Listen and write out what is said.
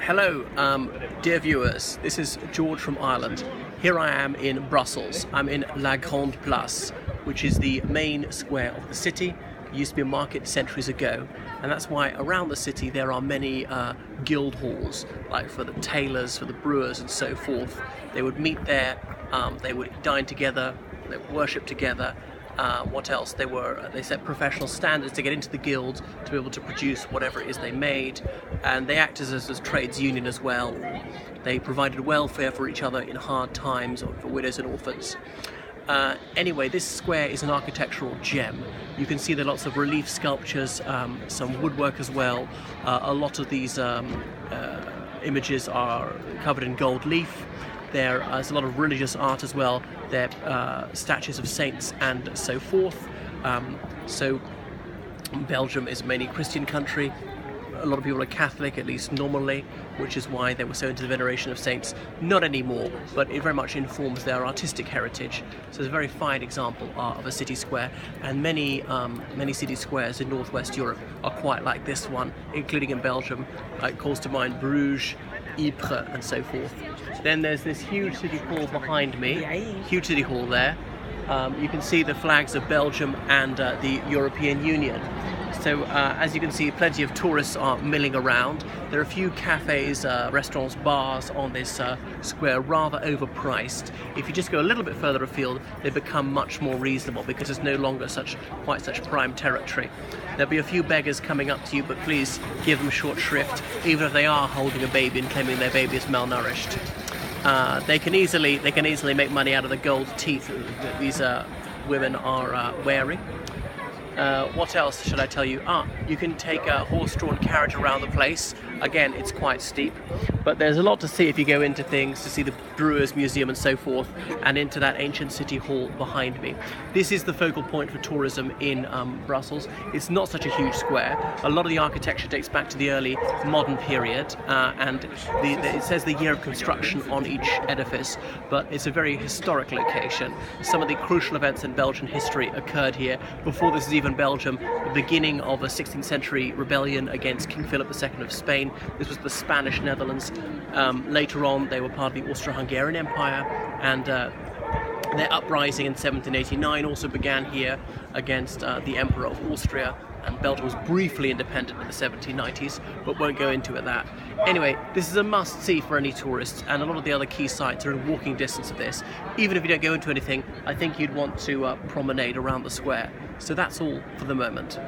Hello, dear viewers. This is George from Ireland. Here I am in Brussels. I'm in La Grande Place, which is the main square of the city. It used to be a market centuries ago, and that's why around the city there are many guild halls, like for the tailors, for the brewers and so forth. They would meet there, they would dine together, they would worship together. What else? They set professional standards to get into the guild to be able to produce whatever it is they made, and they acted as a trades union as well. They provided welfare for each other in hard times, or for widows and orphans. Anyway, this square is an architectural gem. You can see there are lots of relief sculptures, some woodwork as well. A lot of these images are covered in gold leaf. There's a lot of religious art as well. There are statues of saints and so forth. So Belgium is a mainly Christian country. A lot of people are Catholic, at least nominally, which is why they were so into the veneration of saints. Not anymore, but it very much informs their artistic heritage. So it's a very fine example of a city square, and many city squares in northwest Europe are quite like this one, including in Belgium. It calls to mind Bruges, Ypres and so forth. Then there's this huge city hall behind me, huge city hall there. You can see the flags of Belgium and the European Union. So as you can see, plenty of tourists are milling around. There are a few cafes, restaurants, bars on this square, rather overpriced. If you just go a little bit further afield, they become much more reasonable because it's no longer quite such prime territory. There'll be a few beggars coming up to you, but please give them short shrift, even if they are holding a baby and claiming their baby is malnourished. They can easily make money out of the gold teeth that these women are wearing. What else should I tell you? You can take a horse-drawn carriage around the place. Again, it's quite steep, but there's a lot to see if you go into things, to see the Brewers Museum and so forth, and into that ancient city hall behind me. This is the focal point for tourism in Brussels. It's not such a huge square. A lot of the architecture dates back to the early modern period, and it says the year of construction on each edifice, but it's a very historic location. Some of the crucial events in Belgian history occurred here. Before this is even Belgium, the beginning of a 16th century rebellion against King Philip II of Spain. This was the Spanish Netherlands. Later on, they were part of the Austro-Hungarian Empire, and their uprising in 1789 also began here against the Emperor of Austria, and Belgium was briefly independent in the 1790s, but won't go into that. Anyway, this is a must-see for any tourists, and a lot of the other key sites are in walking distance of this. Even if you don't go into anything, I think you'd want to promenade around the square. So that's all for the moment.